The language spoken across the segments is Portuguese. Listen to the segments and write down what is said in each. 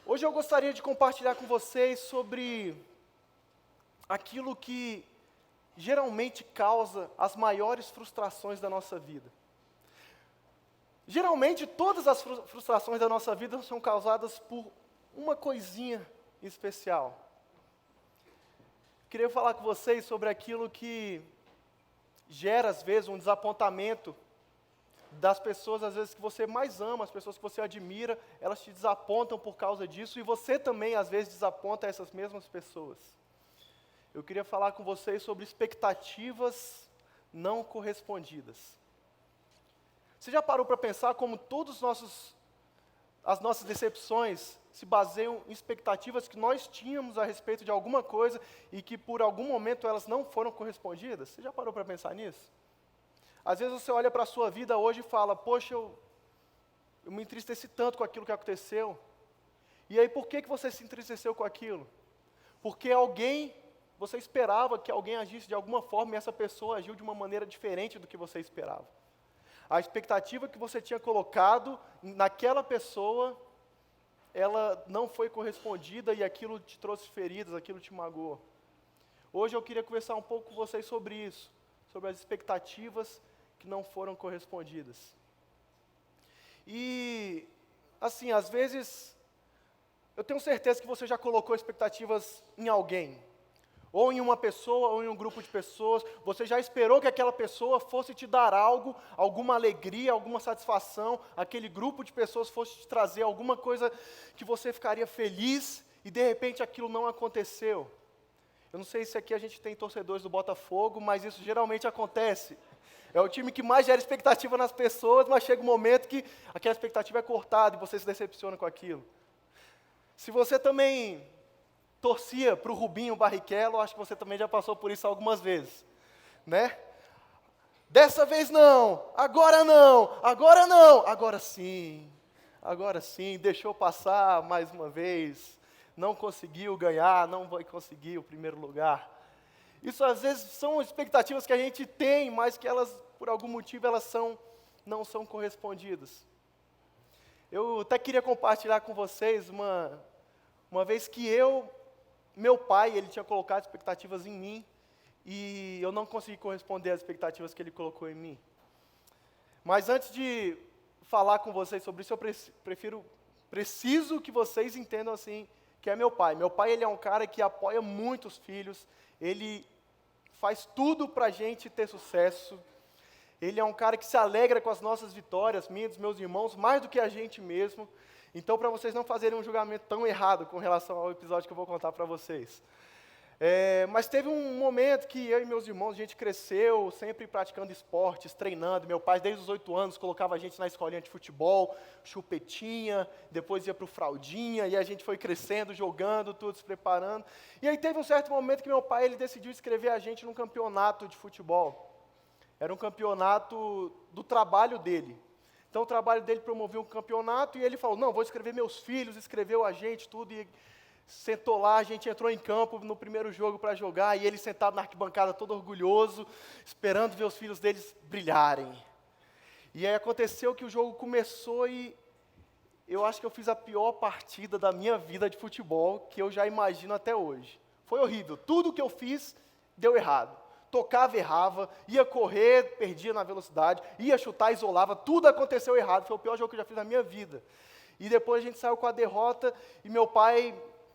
Hoje eu gostaria de compartilhar com vocês sobre aquilo que geralmente causa as maiores frustrações da nossa vida. Geralmente todas as frustrações da nossa vida são causadas por uma coisinha especial. Queria falar com vocês sobre aquilo que gera às vezes um desapontamento das pessoas, às vezes, que você mais ama, as pessoas que você admira, elas te desapontam por causa disso, e você também, às vezes, desaponta essas mesmas pessoas. Eu queria falar com vocês sobre expectativas não correspondidas. Você já parou para pensar como as nossas decepções se baseiam em expectativas que nós tínhamos a respeito de alguma coisa e que, por algum momento, elas não foram correspondidas? Você já parou para pensar nisso? Às vezes você olha para a sua vida hoje e fala, poxa, eu me entristeci tanto com aquilo que aconteceu. E aí, por que você se entristeceu com aquilo? Porque você esperava que alguém agisse de alguma forma e essa pessoa agiu de uma maneira diferente do que você esperava. A expectativa que você tinha colocado naquela pessoa, ela não foi correspondida e aquilo te trouxe feridas, aquilo te magoou. Hoje eu queria conversar um pouco com vocês sobre isso, sobre as expectativas que não foram correspondidas. E, assim, às vezes, eu tenho certeza que você já colocou expectativas em alguém, ou em uma pessoa, ou em um grupo de pessoas. Você já esperou que aquela pessoa fosse te dar algo, alguma alegria, alguma satisfação, aquele grupo de pessoas fosse te trazer alguma coisa que você ficaria feliz, e de repente aquilo não aconteceu. Eu não sei se aqui a gente tem torcedores do Botafogo, mas isso geralmente acontece. É o time que mais gera expectativa nas pessoas, mas chega um momento que aquela expectativa é cortada e você se decepciona com aquilo. Se você também torcia para o Rubinho Barrichello, acho que você também já passou por isso algumas vezes, né? Dessa vez não, agora não, agora não, agora sim, deixou passar mais uma vez, não conseguiu ganhar, não vai conseguir o primeiro lugar. Isso às vezes são expectativas que a gente tem, mas que elas, por algum motivo, não são correspondidas. Eu até queria compartilhar com vocês uma vez que meu pai, ele tinha colocado expectativas em mim, e eu não consegui corresponder às expectativas que ele colocou em mim. Mas antes de falar com vocês sobre isso, eu preciso que vocês entendam assim, que é meu pai. Meu pai, ele é um cara que apoia muito os filhos, ele faz tudo para a gente ter sucesso. Ele é um cara que se alegra com as nossas vitórias, minhas, dos meus irmãos, mais do que a gente mesmo. Então, para vocês não fazerem um julgamento tão errado com relação ao episódio que eu vou contar para vocês. Mas teve um momento que eu e meus irmãos, a gente cresceu sempre praticando esportes, treinando. Meu pai, desde os 8 anos, colocava a gente na escolinha de futebol, chupetinha, depois ia para o fraldinha, e a gente foi crescendo, jogando, tudo se preparando. E aí teve um certo momento que meu pai ele decidiu inscrever a gente num campeonato de futebol. Era um campeonato do trabalho dele. Então o trabalho dele promovia um campeonato, e ele falou, não, vou inscrever meus filhos, escreveu a gente, tudo, e sentou lá, a gente entrou em campo no primeiro jogo para jogar, e ele sentado na arquibancada todo orgulhoso, esperando ver os filhos deles brilharem. E aí aconteceu que o jogo começou e eu acho que eu fiz a pior partida da minha vida de futebol, que eu já imagino até hoje. Foi horrível, tudo que eu fiz deu errado. Tocava, errava, ia correr, perdia na velocidade, ia chutar, isolava, tudo aconteceu errado, foi o pior jogo que eu já fiz na minha vida. E depois a gente saiu com a derrota, e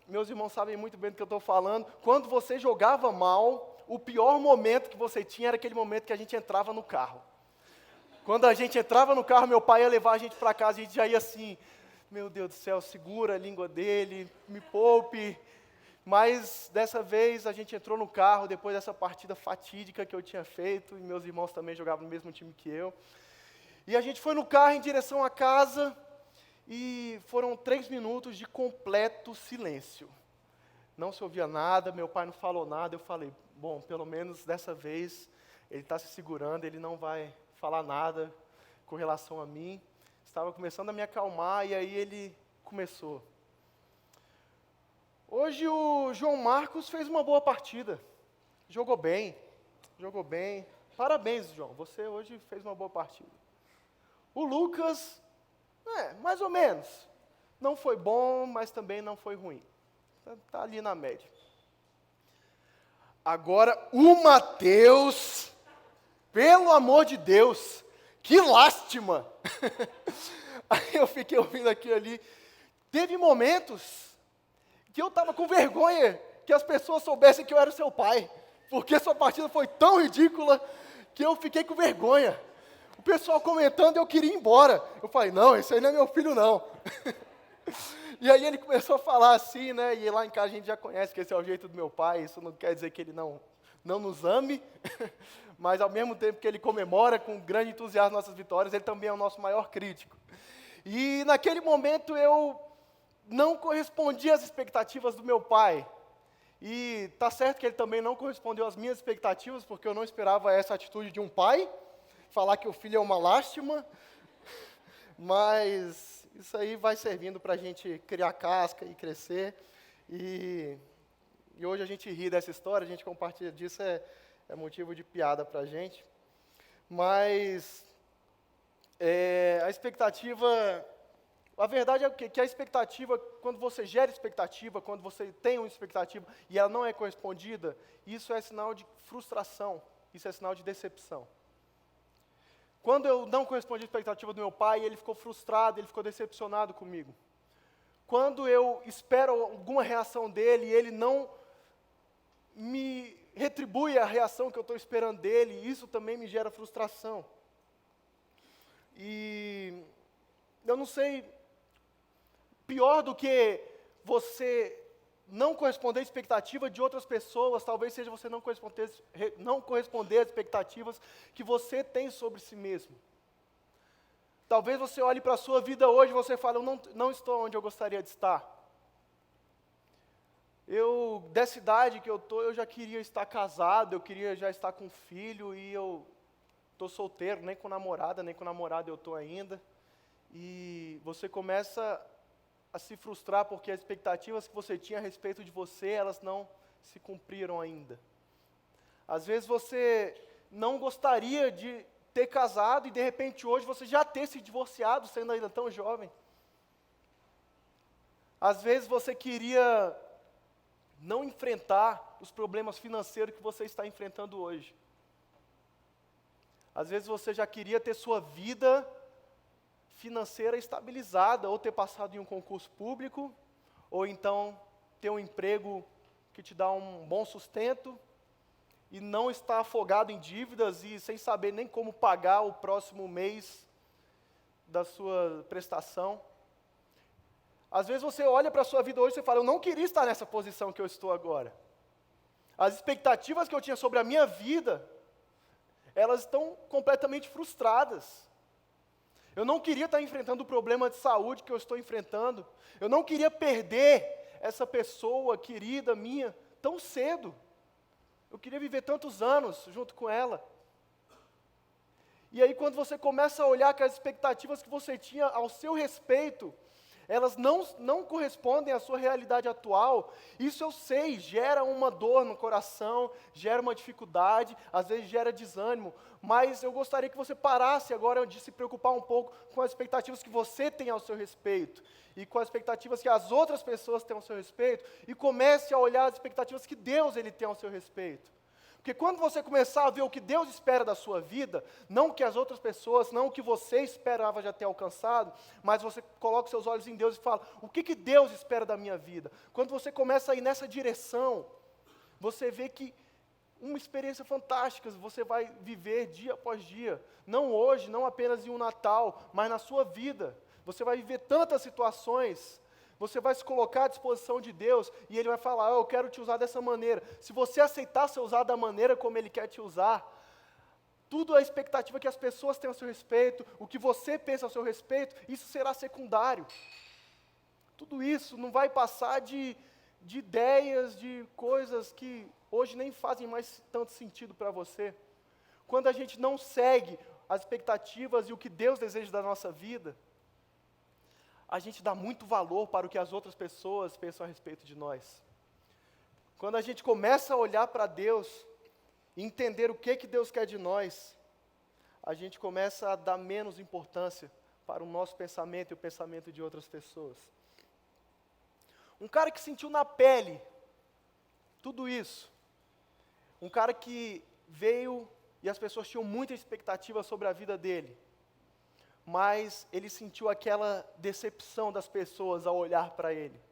meus irmãos sabem muito bem do que eu estou falando, quando você jogava mal, o pior momento que você tinha era aquele momento que a gente entrava no carro. Quando a gente entrava no carro, meu pai ia levar a gente para casa, e a gente já ia assim, meu Deus do céu, segura a língua dele, me poupe. Mas dessa vez a gente entrou no carro, depois dessa partida fatídica que eu tinha feito, e meus irmãos também jogavam no mesmo time que eu. E a gente foi no carro em direção à casa, e foram 3 minutos de completo silêncio. Não se ouvia nada, meu pai não falou nada, eu falei, bom, pelo menos dessa vez ele está se segurando, ele não vai falar nada com relação a mim. Estava começando a me acalmar, e aí ele começou. Hoje o João Marcos fez uma boa partida, jogou bem, parabéns, João, você hoje fez uma boa partida. O Lucas, mais ou menos, Não foi bom, mas também não foi ruim. Está ali na média. Agora, o Mateus, pelo amor de Deus, que lástima! Aí eu fiquei ouvindo aquilo ali. Teve momentos que eu estava com vergonha que as pessoas soubessem que eu era o seu pai, porque sua partida foi tão ridícula que eu fiquei com vergonha. O pessoal comentando, eu queria ir embora. Eu falei, não, esse aí não é meu filho, não. E aí ele começou a falar assim, né? E lá em casa a gente já conhece que esse é o jeito do meu pai. Isso não quer dizer que ele não nos ame, mas ao mesmo tempo que ele comemora com grande entusiasmo nossas vitórias, ele também é o nosso maior crítico. E naquele momento eu não correspondi às expectativas do meu pai. E tá certo que ele também não correspondeu às minhas expectativas, porque eu não esperava essa atitude de um pai, falar que o filho é uma lástima, mas isso aí vai servindo para a gente criar casca e crescer, e hoje a gente ri dessa história, a gente compartilha disso, é motivo de piada para a gente, mas a expectativa, a verdade é que a expectativa, quando você gera expectativa, quando você tem uma expectativa e ela não é correspondida, isso é sinal de frustração, isso é sinal de decepção. Quando eu não correspondi à expectativa do meu pai, ele ficou frustrado, ele ficou decepcionado comigo. Quando eu espero alguma reação dele e ele não me retribui a reação que eu estou esperando dele, isso também me gera frustração. E eu não sei, pior do que você não corresponder à expectativa de outras pessoas, talvez seja você não corresponder às expectativas que você tem sobre si mesmo. Talvez você olhe para a sua vida hoje e você fale, eu não estou onde eu gostaria de estar. Dessa idade que eu estou, eu já queria estar casado, eu queria já estar com filho, e eu estou solteiro, nem com namorada, nem com namorado eu estou ainda. E você começa a se frustrar porque as expectativas que você tinha a respeito de você, elas não se cumpriram ainda. Às vezes você não gostaria de ter casado e de repente hoje você já ter se divorciado sendo ainda tão jovem. Às vezes você queria não enfrentar os problemas financeiros que você está enfrentando hoje. Às vezes você já queria ter sua vida financeira estabilizada, ou ter passado em um concurso público, ou então ter um emprego que te dá um bom sustento, e não estar afogado em dívidas e sem saber nem como pagar o próximo mês da sua prestação. Às vezes você olha para a sua vida hoje e você fala, eu não queria estar nessa posição que eu estou agora. As expectativas que eu tinha sobre a minha vida, elas estão completamente frustradas. Eu não queria estar enfrentando o problema de saúde que eu estou enfrentando. Eu não queria perder essa pessoa querida minha tão cedo. Eu queria viver tantos anos junto com ela. E aí quando você começa a olhar que as expectativas que você tinha ao seu respeito, elas não correspondem à sua realidade atual, isso eu sei, gera uma dor no coração, gera uma dificuldade, às vezes gera desânimo, mas eu gostaria que você parasse agora de se preocupar um pouco com as expectativas que você tem ao seu respeito, e com as expectativas que as outras pessoas têm ao seu respeito, e comece a olhar as expectativas que Deus ele tem ao seu respeito. Porque quando você começar a ver o que Deus espera da sua vida, não o que as outras pessoas, não o que você esperava já ter alcançado, mas você coloca os seus olhos em Deus e fala, o que Deus espera da minha vida? Quando você começa a ir nessa direção, você vê que uma experiência fantástica você vai viver dia após dia. Não hoje, não apenas em um Natal, mas na sua vida. Você vai viver tantas situações. Você vai se colocar à disposição de Deus e Ele vai falar, eu quero te usar dessa maneira. Se você aceitar ser usado da maneira como Ele quer te usar, tudo a expectativa que as pessoas têm ao seu respeito, o que você pensa ao seu respeito, isso será secundário. Tudo isso não vai passar de ideias, de coisas que hoje nem fazem mais tanto sentido para você. Quando a gente não segue as expectativas e o que Deus deseja da nossa vida, a gente dá muito valor para o que as outras pessoas pensam a respeito de nós. Quando a gente começa a olhar para Deus e entender o que Deus quer de nós, a gente começa a dar menos importância para o nosso pensamento e o pensamento de outras pessoas. Um cara que sentiu na pele tudo isso. Um cara que veio e as pessoas tinham muita expectativa sobre a vida dele. Mas ele sentiu aquela decepção das pessoas ao olhar para ele.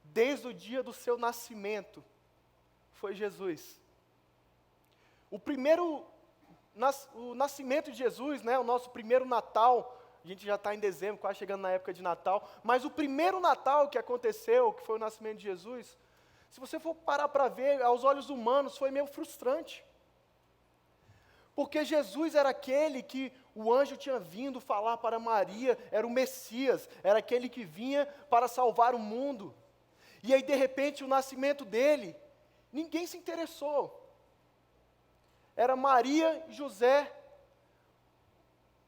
Desde o dia do seu nascimento, foi Jesus. O nascimento de Jesus, né, o nosso primeiro Natal, a gente já está em dezembro, quase chegando na época de Natal, mas o primeiro Natal que aconteceu, que foi o nascimento de Jesus, se você for parar para ver, aos olhos humanos, foi meio frustrante. Porque Jesus era aquele que o anjo tinha vindo falar para Maria, era o Messias, era aquele que vinha para salvar o mundo. E aí, de repente, o nascimento dele, ninguém se interessou. Era Maria e José,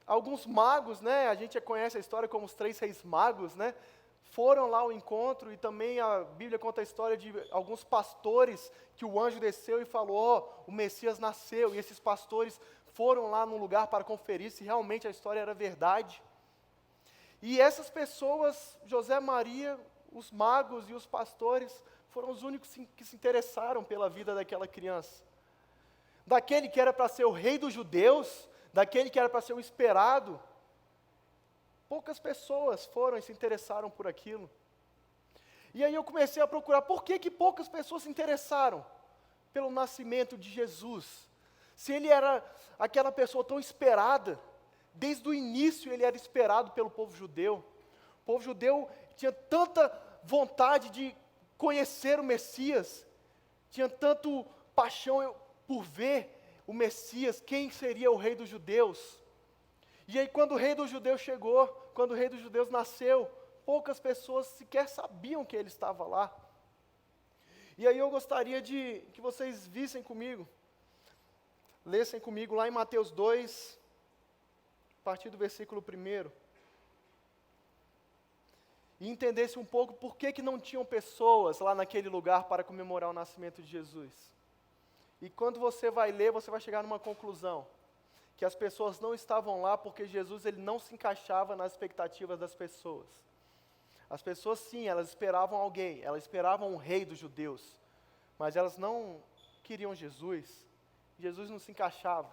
alguns magos, né? A gente já conhece a história como os 3 reis magos, né? Foram lá ao encontro, e também a Bíblia conta a história de alguns pastores que o anjo desceu e falou, ó, o Messias nasceu, e esses pastores foram lá no lugar para conferir se realmente a história era verdade. E essas pessoas, José, Maria, os magos e os pastores, foram os únicos que se interessaram pela vida daquela criança. Daquele que era para ser o rei dos judeus, daquele que era para ser o esperado, poucas pessoas foram e se interessaram por aquilo. E aí eu comecei a procurar, por que poucas pessoas se interessaram pelo nascimento de Jesus? Se ele era aquela pessoa tão esperada, desde o início ele era esperado pelo povo judeu. O povo judeu tinha tanta vontade de conhecer o Messias, tinha tanto paixão por ver o Messias, quem seria o rei dos judeus. E aí quando o rei dos judeus chegou, quando o rei dos judeus nasceu, poucas pessoas sequer sabiam que ele estava lá. E aí eu gostaria de que vocês vissem comigo, lessem comigo lá em Mateus 2, a partir do versículo 1, e entendesse um pouco por que não tinham pessoas lá naquele lugar para comemorar o nascimento de Jesus. E quando você vai ler, você vai chegar numa conclusão, que as pessoas não estavam lá porque Jesus ele não se encaixava nas expectativas das pessoas. As pessoas sim, elas esperavam alguém, elas esperavam um rei dos judeus, mas elas não queriam Jesus. Jesus não se encaixava.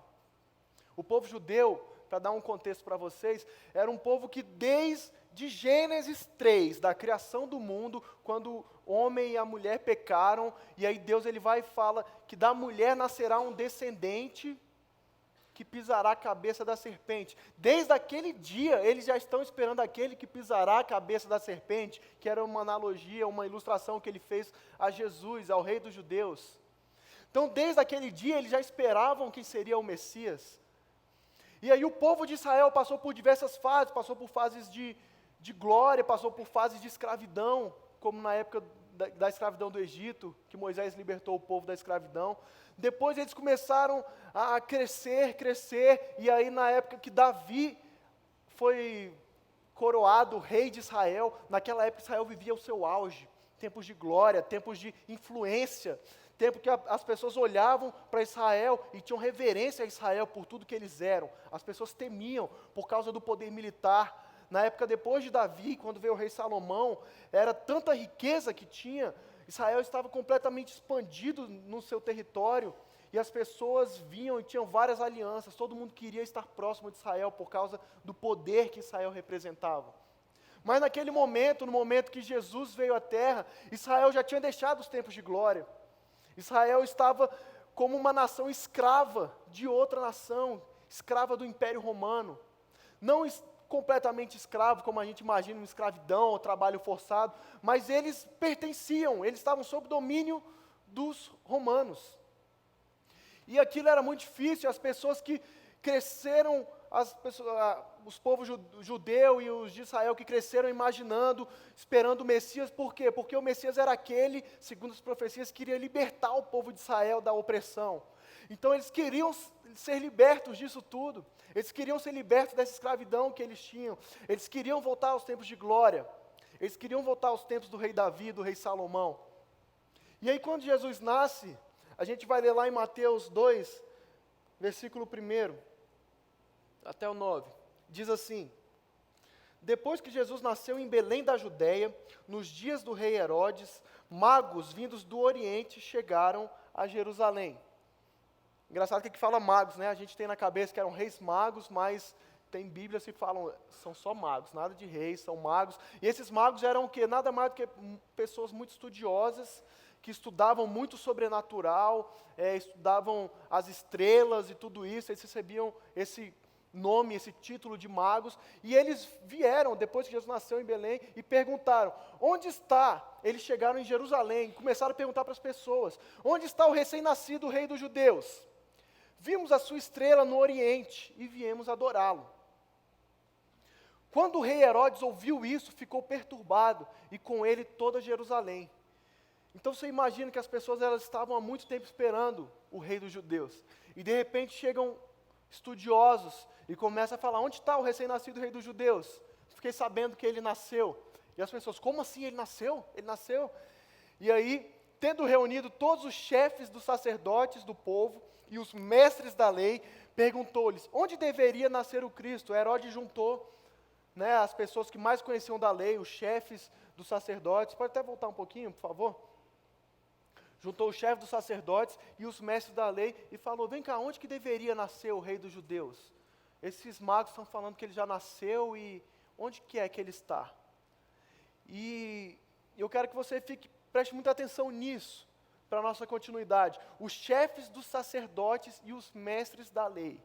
O povo judeu, para dar um contexto para vocês, era um povo que desde Gênesis 3, da criação do mundo, quando o homem e a mulher pecaram, e aí Deus ele vai e fala que da mulher nascerá um descendente que pisará a cabeça da serpente. Desde aquele dia, eles já estão esperando aquele que pisará a cabeça da serpente, que era uma analogia, uma ilustração que ele fez a Jesus, ao rei dos judeus. Então, desde aquele dia, eles já esperavam quem seria o Messias. E aí o povo de Israel passou por diversas fases, passou por fases de glória, passou por fases de escravidão, como na época da escravidão do Egito, que Moisés libertou o povo da escravidão. Depois eles começaram a crescer, e aí na época que Davi foi coroado rei de Israel, naquela época Israel vivia o seu auge, tempos de glória, tempos de influência, tempo que as pessoas olhavam para Israel e tinham reverência a Israel por tudo que eles eram. As pessoas temiam por causa do poder militar. Na época depois de Davi, quando veio o rei Salomão, era tanta riqueza que tinha, Israel estava completamente expandido no seu território, e as pessoas vinham e tinham várias alianças, todo mundo queria estar próximo de Israel por causa do poder que Israel representava. Mas naquele momento, no momento que Jesus veio à terra, Israel já tinha deixado os tempos de glória. Israel estava como uma nação escrava de outra nação, escrava do Império Romano. Não completamente escravo, como a gente imagina, uma escravidão ou trabalho forçado, mas eles pertenciam, eles estavam sob domínio dos romanos. E aquilo era muito difícil, as pessoas que cresceram, os povos judeu e os de Israel que cresceram imaginando, esperando o Messias, por quê? Porque o Messias era aquele, segundo as profecias, que iria libertar o povo de Israel da opressão. Então eles queriam ser libertos disso tudo, eles queriam ser libertos dessa escravidão que eles tinham, eles queriam voltar aos tempos de glória, eles queriam voltar aos tempos do rei Davi, do rei Salomão. E aí quando Jesus nasce, a gente vai ler lá em Mateus 2, versículo 1, até o 9, diz assim: depois que Jesus nasceu em Belém da Judéia, nos dias do rei Herodes, magos vindos do Oriente chegaram a Jerusalém. Engraçado que aqui fala magos, né? A gente tem na cabeça que eram reis magos, mas tem Bíblias que falam, são só magos, nada de reis, são magos. E esses magos eram o quê? Nada mais do que pessoas muito estudiosas, que estudavam muito sobrenatural, estudavam as estrelas e tudo isso, eles recebiam esse nome, esse título de magos, e eles vieram, depois que Jesus nasceu em Belém, e perguntaram, onde está? Eles chegaram em Jerusalém, começaram a perguntar para as pessoas, onde está o recém-nascido rei dos judeus? Vimos a sua estrela no Oriente, e viemos adorá-lo. Quando o rei Herodes ouviu isso, ficou perturbado, e com ele toda Jerusalém. Então você imagina que as pessoas elas estavam há muito tempo esperando o rei dos judeus, e de repente chegam estudiosos e começam a falar, onde está o recém-nascido rei dos judeus? Fiquei sabendo que ele nasceu. E as pessoas, como assim ele nasceu? Ele nasceu? E aí, tendo reunido todos os chefes dos sacerdotes do povo e os mestres da lei, perguntou-lhes, onde deveria nascer o Cristo? Herodes juntou, né, as pessoas que mais conheciam da lei, os chefes dos sacerdotes. Pode até voltar um pouquinho, por favor? Juntou o chefe dos sacerdotes e os mestres da lei e falou, vem cá, onde que deveria nascer o rei dos judeus? Esses magos estão falando que ele já nasceu e onde que é que ele está? E eu quero que você preste muita atenção nisso, para a nossa continuidade. Os chefes dos sacerdotes e os mestres da lei,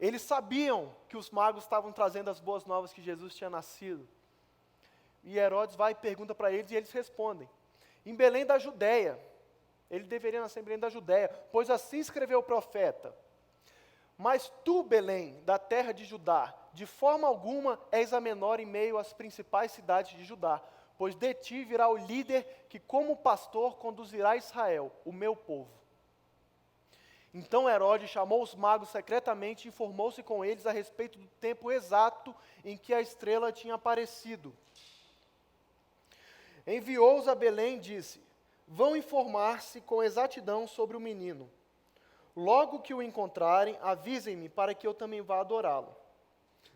eles sabiam que os magos estavam trazendo as boas novas que Jesus tinha nascido. E Herodes vai e pergunta para eles e eles respondem. Em Belém da Judéia, ele deveria nascer em Belém da Judéia, pois assim escreveu o profeta. Mas tu, Belém, da terra de Judá, de forma alguma és a menor em meio às principais cidades de Judá, pois de ti virá o líder que como pastor conduzirá Israel, o meu povo. Então Herodes chamou os magos secretamente e informou-se com eles a respeito do tempo exato em que a estrela tinha aparecido. Enviou-os a Belém e disse, vão informar-se com exatidão sobre o menino. Logo que o encontrarem, avisem-me para que eu também vá adorá-lo.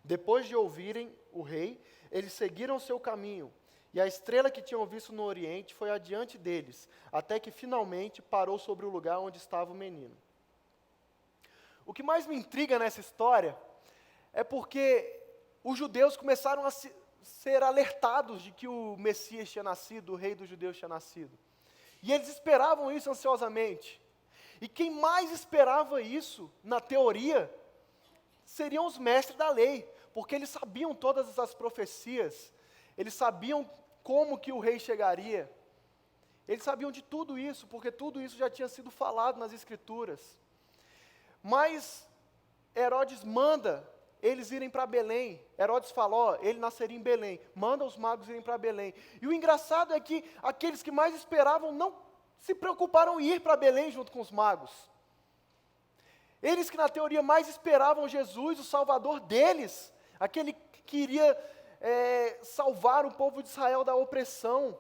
Depois de ouvirem o rei, eles seguiram seu caminho, e a estrela que tinham visto no Oriente foi adiante deles, até que finalmente parou sobre o lugar onde estava o menino. O que mais me intriga nessa história é porque os judeus começaram a ser alertados de que o Messias tinha nascido, o rei dos judeus tinha nascido. E eles esperavam isso ansiosamente. E quem mais esperava isso, na teoria, seriam os mestres da lei, porque eles sabiam todas as profecias, eles sabiam como que o rei chegaria, eles sabiam de tudo isso, porque tudo isso já tinha sido falado nas Escrituras. Mas Herodes manda eles irem para Belém. Herodes falou, ele nasceria em Belém, manda os magos irem para Belém. E o engraçado é que aqueles que mais esperavam não se preocuparam em ir para Belém junto com os magos. Eles que na teoria mais esperavam Jesus, o Salvador deles, aquele que iria salvar o povo de Israel da opressão,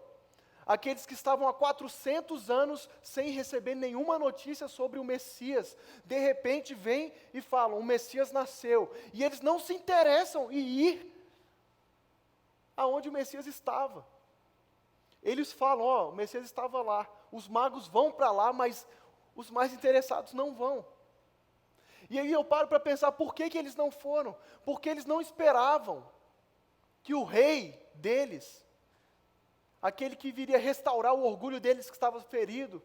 aqueles que estavam há 400 anos sem receber nenhuma notícia sobre o Messias, de repente vêm e falam, o Messias nasceu, e eles não se interessam em ir aonde o Messias estava. Eles falam, o Messias estava lá, os magos vão para lá, mas os mais interessados não vão. E aí eu paro para pensar, por que eles não foram? Porque eles não esperavam que o rei deles, aquele que viria restaurar o orgulho deles que estava ferido,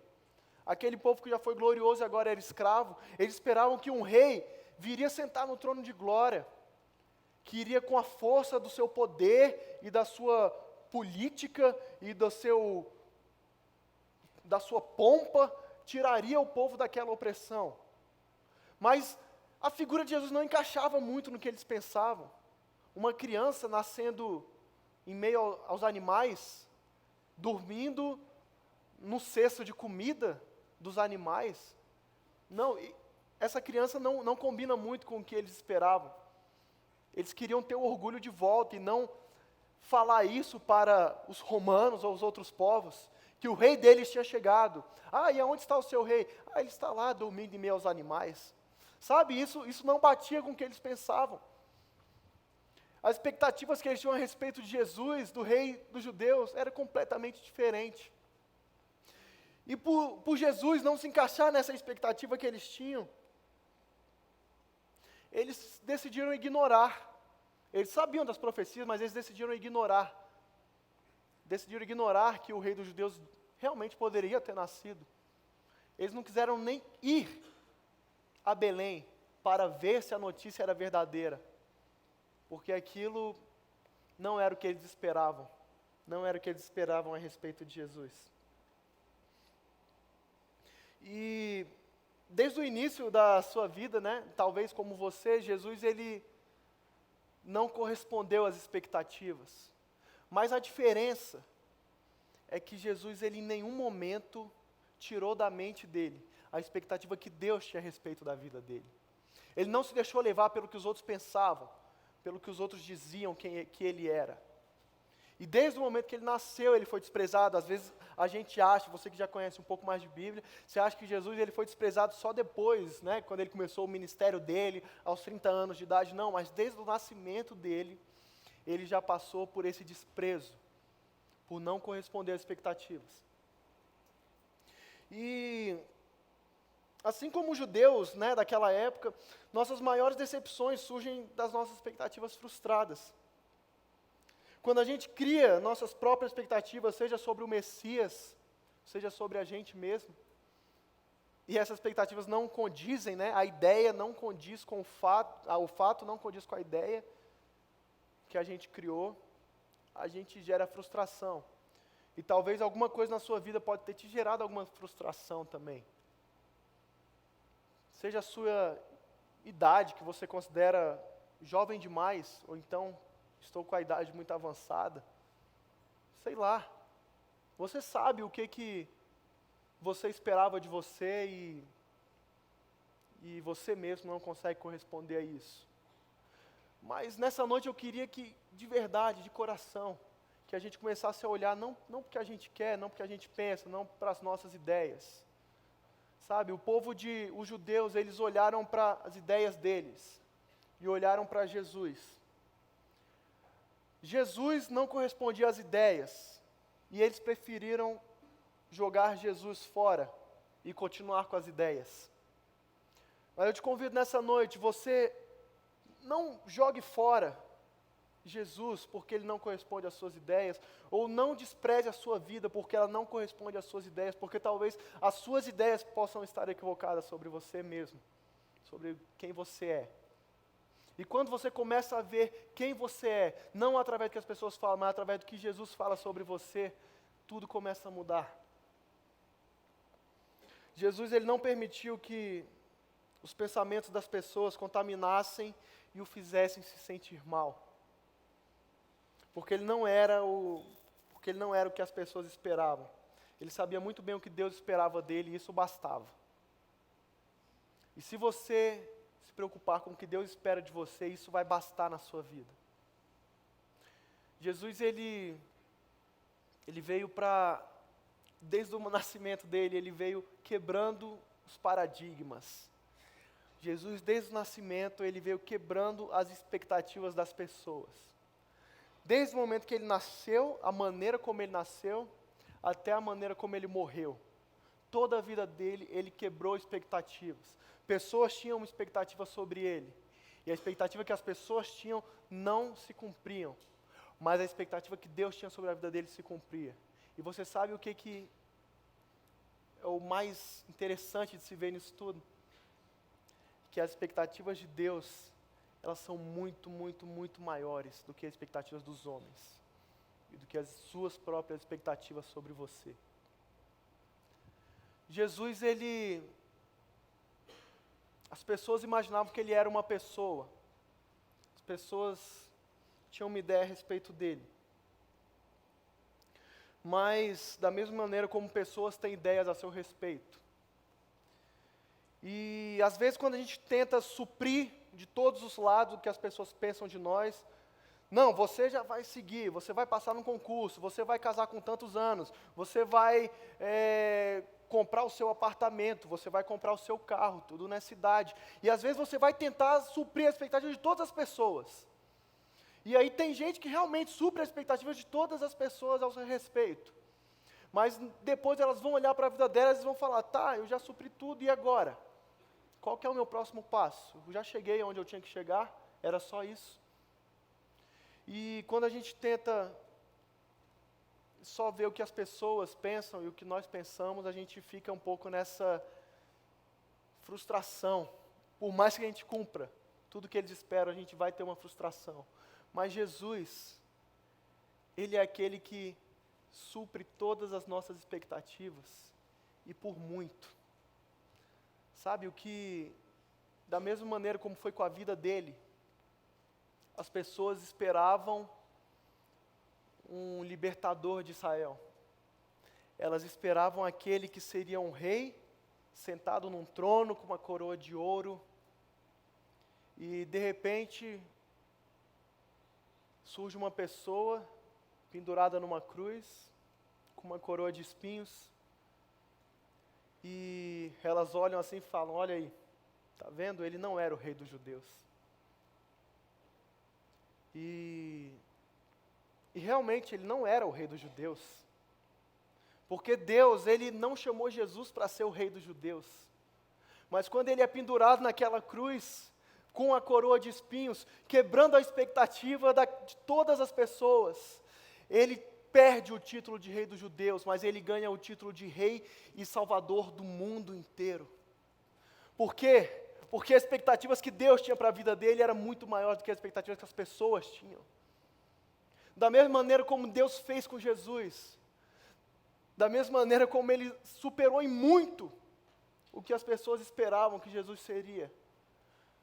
aquele povo que já foi glorioso e agora era escravo, eles esperavam que um rei viria sentar no trono de glória, que iria com a força do seu poder e da sua política e da sua pompa, tiraria o povo daquela opressão. Mas a figura de Jesus não encaixava muito no que eles pensavam. Uma criança nascendo em meio aos animais, dormindo no cesto de comida dos animais. Não, essa criança não combina muito com o que eles esperavam. Eles queriam ter o orgulho de volta e não falar isso para os romanos ou os outros povos, que o rei deles tinha chegado. E aonde está o seu rei? Ele está lá dormindo em meio aos animais. Sabe, isso não batia com o que eles pensavam. As expectativas que eles tinham a respeito de Jesus, do rei dos judeus, era completamente diferente. E por Jesus não se encaixar nessa expectativa que eles tinham, eles decidiram ignorar. Eles sabiam das profecias, mas eles decidiram ignorar. Decidiram ignorar que o rei dos judeus realmente poderia ter nascido. Eles não quiseram nem ir a Belém para ver se a notícia era verdadeira, porque aquilo não era o que eles esperavam. Não era o que eles esperavam a respeito de Jesus. E desde o início da sua vida, né, talvez como você, Jesus ele não correspondeu às expectativas. Mas a diferença é que Jesus ele em nenhum momento tirou da mente dele a expectativa que Deus tinha a respeito da vida dele. Ele não se deixou levar pelo que os outros pensavam, pelo que os outros diziam que ele era. E desde o momento que ele nasceu, ele foi desprezado. Às vezes a gente acha, você que já conhece um pouco mais de Bíblia, você acha que Jesus ele foi desprezado só depois, né, quando ele começou o ministério dele, aos 30 anos de idade. Não, mas desde o nascimento dele, ele já passou por esse desprezo, por não corresponder às expectativas. E assim como os judeus, né, daquela época, nossas maiores decepções surgem das nossas expectativas frustradas. Quando a gente cria nossas próprias expectativas, seja sobre o Messias, seja sobre a gente mesmo, e essas expectativas não condizem, né, a ideia não condiz com o fato não condiz com a ideia que a gente criou, a gente gera frustração. E talvez alguma coisa na sua vida pode ter te gerado alguma frustração também. Seja a sua idade, que você considera jovem demais, ou então estou com a idade muito avançada. Sei lá. Você sabe o que você esperava de você e você mesmo não consegue corresponder a isso. Mas nessa noite eu queria que, de verdade, de coração, que a gente começasse a olhar não porque a gente quer, não porque a gente pensa, não para as nossas ideias. Sabe, os judeus, eles olharam para as ideias deles e olharam para Jesus. Jesus não correspondia às ideias e eles preferiram jogar Jesus fora e continuar com as ideias. Mas eu te convido nessa noite, você não jogue fora Jesus porque ele não corresponde às suas ideias, ou não despreze a sua vida porque ela não corresponde às suas ideias, porque talvez as suas ideias possam estar equivocadas sobre você mesmo, sobre quem você é. E quando você começa a ver quem você é, não através do que as pessoas falam, mas através do que Jesus fala sobre você, tudo começa a mudar. Jesus ele não permitiu que os pensamentos das pessoas contaminassem e o fizessem se sentir mal. Porque ele não era o que as pessoas esperavam. Ele sabia muito bem o que Deus esperava dele e isso bastava. E se você se preocupar com o que Deus espera de você, isso vai bastar na sua vida. Jesus, ele veio desde o nascimento dele, ele veio quebrando os paradigmas. Jesus, desde o nascimento, ele veio quebrando as expectativas das pessoas. Desde o momento que ele nasceu, a maneira como ele nasceu, até a maneira como ele morreu. Toda a vida dele, ele quebrou expectativas. Pessoas tinham uma expectativa sobre ele. E a expectativa que as pessoas tinham não se cumpriam. Mas a expectativa que Deus tinha sobre a vida dele se cumpria. E você sabe o que é o mais interessante de se ver nisso tudo? Que as expectativas de Deus, elas são muito, muito, muito maiores do que as expectativas dos homens. E do que as suas próprias expectativas sobre você. Jesus, as pessoas imaginavam que ele era uma pessoa. As pessoas tinham uma ideia a respeito dele. Mas, da mesma maneira como pessoas têm ideias a seu respeito. E, às vezes, quando a gente tenta suprir de todos os lados o que as pessoas pensam de nós, não, você já vai seguir, você vai passar num concurso, você vai casar com tantos anos, você vai comprar o seu apartamento, você vai comprar o seu carro, tudo nessa idade. E às vezes você vai tentar suprir a expectativa de todas as pessoas. E aí tem gente que realmente supre a expectativa de todas as pessoas ao seu respeito. Mas depois elas vão olhar para a vida delas e vão falar, tá, eu já supri tudo, e agora? Qual que é o meu próximo passo? Eu já cheguei onde eu tinha que chegar, era só isso. E quando a gente tenta só ver o que as pessoas pensam e o que nós pensamos, a gente fica um pouco nessa frustração. Por mais que a gente cumpra tudo que eles esperam, a gente vai ter uma frustração. Mas Jesus, Ele é aquele que supre todas as nossas expectativas, e por muito. Sabe, o que, da mesma maneira como foi com a vida dele, as pessoas esperavam um libertador de Israel. Elas esperavam aquele que seria um rei, sentado num trono com uma coroa de ouro, e de repente surge uma pessoa pendurada numa cruz, com uma coroa de espinhos, e elas olham assim e falam, olha aí, tá vendo? Ele não era o rei dos judeus. E realmente ele não era o rei dos judeus, porque Deus, Ele não chamou Jesus para ser o rei dos judeus, mas quando Ele é pendurado naquela cruz, com a coroa de espinhos, quebrando a expectativa de todas as pessoas, Ele perde o título de rei dos judeus, mas Ele ganha o título de rei e salvador do mundo inteiro. Por quê? Porque as expectativas que Deus tinha para a vida dele eram muito maiores do que as expectativas que as pessoas tinham. Da mesma maneira como Deus fez com Jesus, da mesma maneira como Ele superou em muito o que as pessoas esperavam que Jesus seria.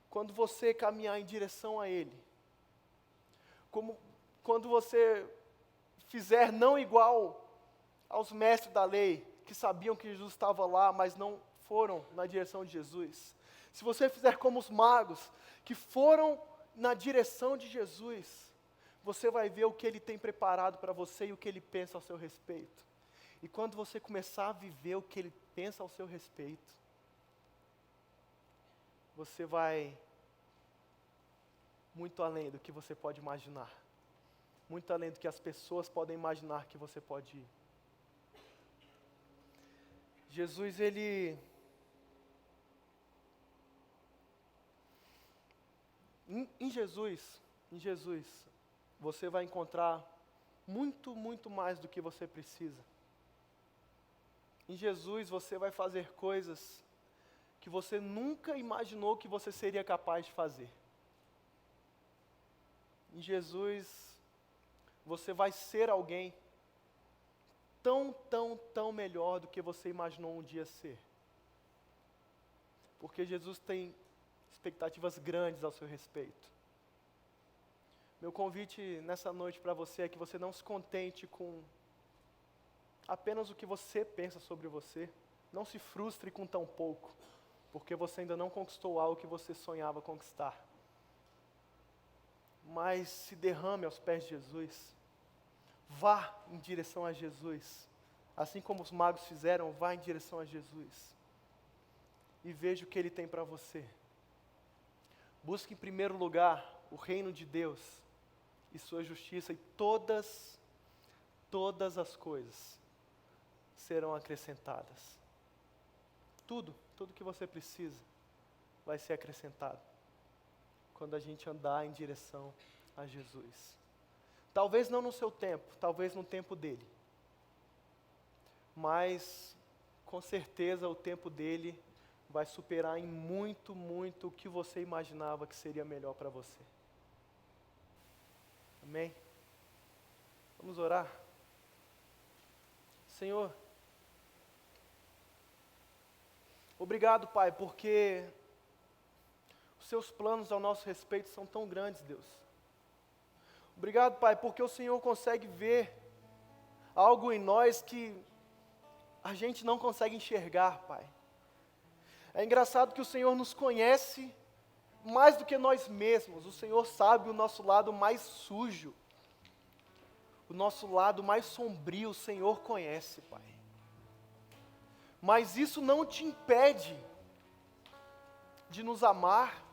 Quando você caminhar em direção a Ele, quando você fizer não igual aos mestres da lei, que sabiam que Jesus estava lá, mas não foram na direção de Jesus. Se você fizer como os magos, que foram na direção de Jesus, você vai ver o que Ele tem preparado para você e o que Ele pensa ao seu respeito. E quando você começar a viver o que Ele pensa ao seu respeito, você vai muito além do que você pode imaginar. Muito além do que as pessoas podem imaginar que você pode ir. Jesus, Ele... Em Jesus, você vai encontrar muito, muito mais do que você precisa. Em Jesus, você vai fazer coisas que você nunca imaginou que você seria capaz de fazer. Em Jesus, você vai ser alguém tão, tão, tão melhor do que você imaginou um dia ser. Porque Jesus tem expectativas grandes ao seu respeito. Meu convite nessa noite para você é que você não se contente com apenas o que você pensa sobre você. Não se frustre com tão pouco, porque você ainda não conquistou algo que você sonhava conquistar. Mas se derrame aos pés de Jesus. Vá em direção a Jesus. Assim como os magos fizeram, vá em direção a Jesus. E veja o que Ele tem para você. Busque em primeiro lugar o reino de Deus e sua justiça, e todas as coisas serão acrescentadas. Tudo que você precisa vai ser acrescentado quando a gente andar em direção a Jesus. Talvez não no seu tempo, talvez no tempo dele, mas com certeza o tempo dele vai superar em muito, muito o que você imaginava que seria melhor para você. Amém? Vamos orar? Senhor, obrigado, Pai, porque os seus planos ao nosso respeito são tão grandes, Deus. Obrigado, Pai, porque o Senhor consegue ver algo em nós que a gente não consegue enxergar, Pai. É engraçado que o Senhor nos conhece mais do que nós mesmos. O Senhor sabe o nosso lado mais sujo, o nosso lado mais sombrio, o Senhor conhece, Pai. Mas isso não te impede de nos amar,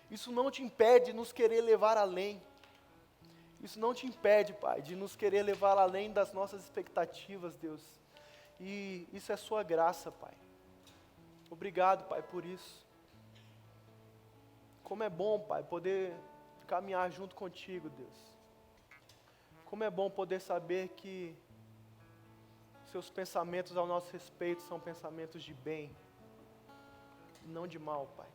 isso não te impede de nos querer levar além. Isso não te impede, Pai, de nos querer levar além das nossas expectativas, Deus. E isso é sua graça, Pai. Obrigado, Pai, por isso. Como é bom, Pai, poder caminhar junto contigo, Deus. Como é bom poder saber que seus pensamentos ao nosso respeito são pensamentos de bem, não de mal, Pai.